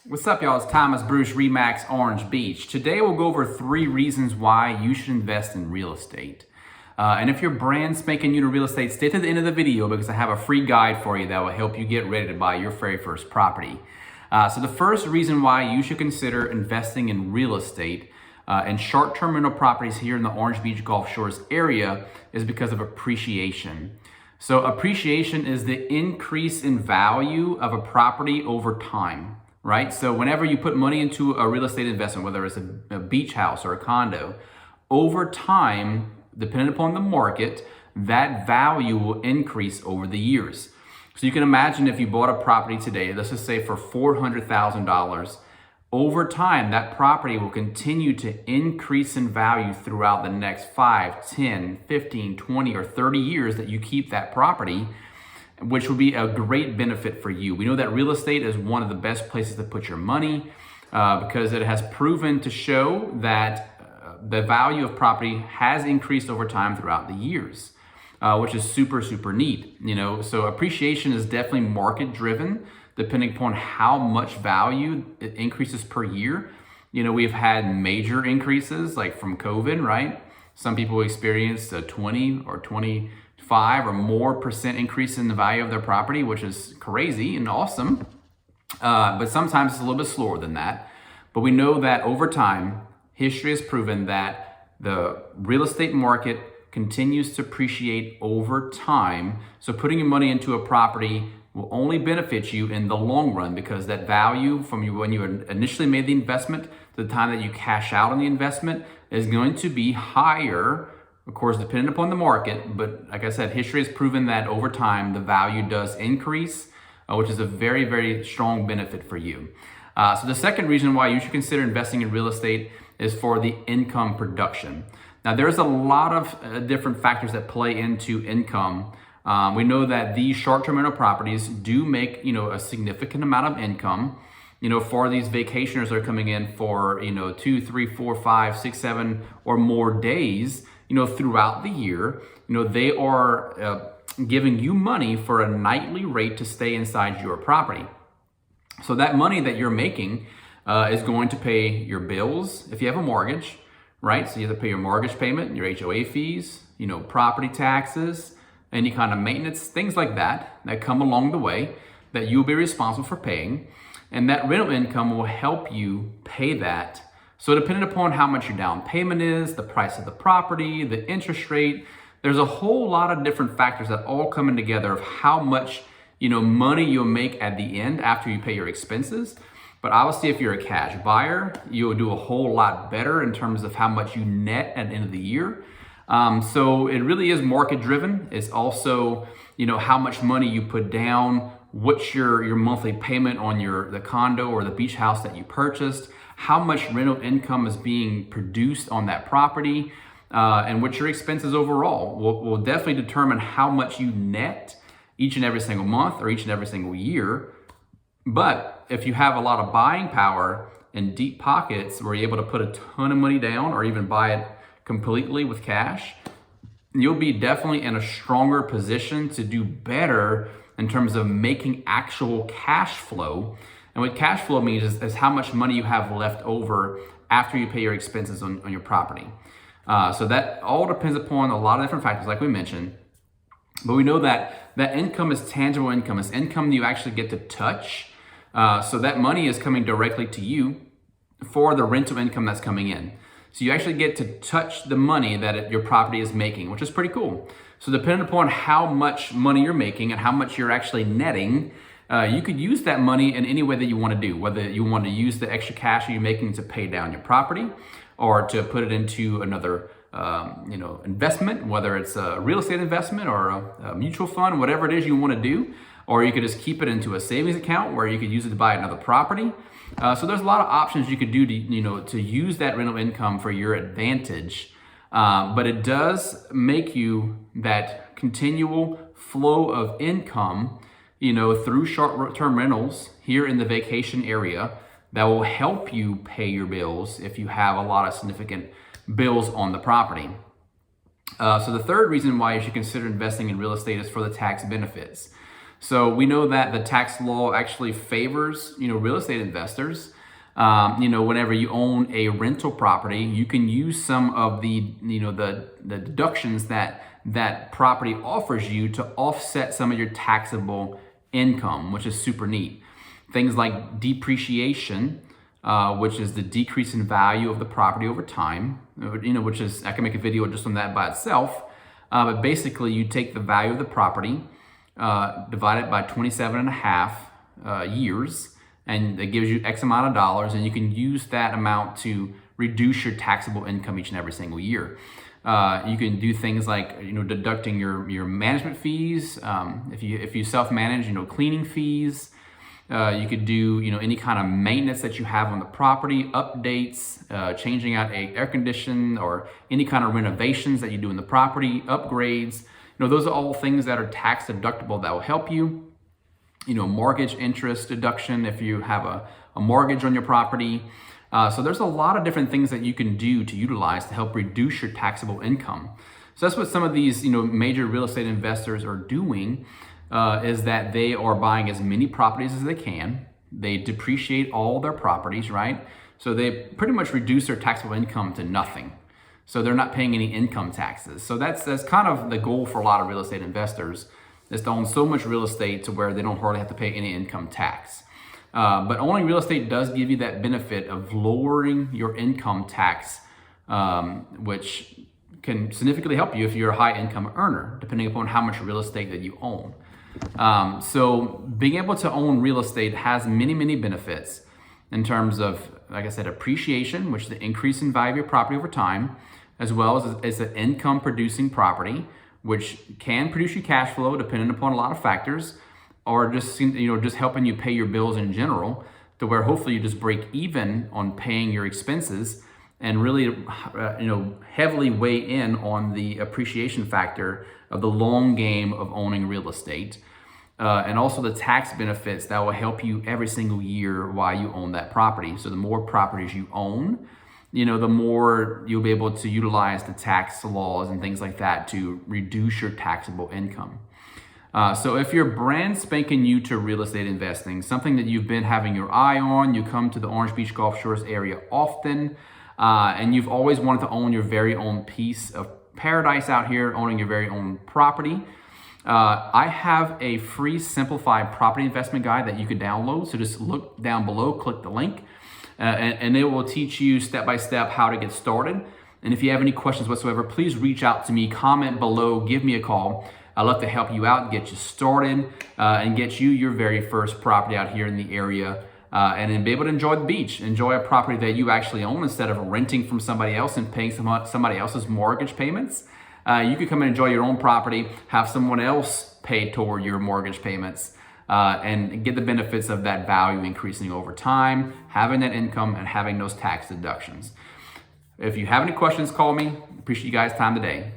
What's up, y'all? It's Thomas Bruce, Remax, Orange Beach. Today we'll go over 3 reasons why you should invest in real estate. And if you're brand spanking new to real estate, stay to the end of the video because I have a free guide for you that will help you get ready to buy your very first property. So the first reason why you should consider investing in real estate and short-term rental properties here in the Orange Beach Gulf Shores area is because of appreciation. So appreciation is the increase in value of a property over time. Right? So whenever you put money into a real estate investment, whether it's a beach house or a condo, over time, depending upon the market, that value will increase over the years. So you can imagine if you bought a property today, let's just say for $400,000, over time, that property will continue to increase in value throughout the next 5, 10, 15, 20, or 30 years that you keep that property, which will be a great benefit for you. We know that real estate is one of the best places to put your money because it has proven to show that the value of property has increased over time throughout the years, which is super, super neat. So appreciation is definitely market driven, depending upon how much value it increases per year. We've had major increases like from COVID, right? Some people experienced a 20 or 25 or more percent increase in the value of their property, which is crazy and awesome. But sometimes it's a little bit slower than that. But we know that over time, history has proven that the real estate market continues to appreciate over time. So putting your money into a property will only benefit you in the long run because that value from when you initially made the investment to the time that you cash out on the investment is going to be higher, of course, depending upon the market. But like I said, history has proven that over time, the value does increase, which is a very, very strong benefit for you. So the second reason why you should consider investing in real estate is for the income production. Now, there's a lot of different factors that play into income. We know that these short-term rental properties do make, a significant amount of income, for these vacationers that are coming in for, 2, 3, 4, 5, 6, 7 or more days, throughout the year. They are giving you money for a nightly rate to stay inside your property. So that money that you're making is going to pay your bills if you have a mortgage, right? So you have to pay your mortgage payment, your HOA fees, property taxes, any kind of maintenance, things like that come along the way that you'll be responsible for paying. And that rental income will help you pay that. So depending upon how much your down payment is, the price of the property, the interest rate, there's a whole lot of different factors that all come in together of how much, money you'll make at the end after you pay your expenses. But obviously, if you're a cash buyer, you'll do a whole lot better in terms of how much you net at the end of the year. So it really is market driven. It's also, how much money you put down, what's your monthly payment on the condo or the beach house that you purchased, how much rental income is being produced on that property, and what your expenses overall will definitely determine how much you net each and every single month or each and every single year. But if you have a lot of buying power and deep pockets where you're able to put a ton of money down or even buy it completely with cash, you'll be definitely in a stronger position to do better in terms of making actual cash flow. And what cash flow means is how much money you have left over after you pay your expenses on your property. So that all depends upon a lot of different factors, like we mentioned. But we know that that income is tangible income. It's income you actually get to touch. So that money is coming directly to you for the rental income that's coming in. So you actually get to touch the money that your property is making, which is pretty cool. So depending upon how much money you're making and how much you're actually netting, you could use that money in any way that you want to do, whether you want to use the extra cash that you're making to pay down your property or to put it into another investment, whether it's a real estate investment or a mutual fund, whatever it is you want to do. Or you could just keep it into a savings account where you could use it to buy another property. So there's a lot of options you could do to use that rental income for your advantage. But it does make you that continual flow of income, through short-term rentals here in the vacation area that will help you pay your bills if you have a lot of significant bills on the property. So the third reason why you should consider investing in real estate is for the tax benefits. So we know that the tax law actually favors, real estate investors. Whenever you own a rental property, you can use some of the deductions that property offers you to offset some of your taxable income, which is super neat. Things like depreciation, which is the decrease in value of the property over time, which is, I can make a video just on that by itself. But basically you take the value of the property, divide it by 27 and a half years, and it gives you X amount of dollars, and you can use that amount to reduce your taxable income each and every single year. You can do things like, deducting your management fees. If you self-manage, cleaning fees. You could do, any kind of maintenance that you have on the property, updates, changing out a air condition, or any kind of renovations that you do in the property, upgrades. Those are all things that are tax deductible that will help you. Mortgage interest deduction if you have a mortgage on your property. So there's a lot of different things that you can do to utilize to help reduce your taxable income. So that's what some of these, major real estate investors are doing, is that they are buying as many properties as they can. They depreciate all their properties, right? So they pretty much reduce their taxable income to nothing. So they're not paying any income taxes. So that's kind of the goal for a lot of real estate investors, is to own so much real estate to where they don't hardly have to pay any income tax. But owning real estate does give you that benefit of lowering your income tax, which can significantly help you if you're a high income earner, depending upon how much real estate that you own. So being able to own real estate has many, many benefits in terms of, like I said, appreciation, which is the increase in value of your property over time, as well as an income producing property, which can produce you cash flow depending upon a lot of factors, or just helping you pay your bills in general, to where hopefully you just break even on paying your expenses, and really heavily weigh in on the appreciation factor of the long game of owning real estate, and also the tax benefits that will help you every single year while you own that property. So the more properties you own, the more you'll be able to utilize the tax laws and things like that to reduce your taxable income. So if you're brand spanking new to real estate investing, something that you've been having your eye on, you come to the Orange Beach Gulf Shores area often, and you've always wanted to own your very own piece of paradise out here, owning your very own property, I have a free Simplified Property Investment guide that you could download. So just look down below, click the link, and it will teach you step by step how to get started. And if you have any questions whatsoever, please reach out to me, comment below, give me a call. I'd love to help you out, get you started, and get you your very first property out here in the area, and then be able to enjoy the beach, enjoy a property that you actually own instead of renting from somebody else and paying somebody else's mortgage payments. You could come and enjoy your own property, have someone else pay toward your mortgage payments, and get the benefits of that value increasing over time, having that income, and having those tax deductions. If you have any questions, call me. Appreciate you guys' time today.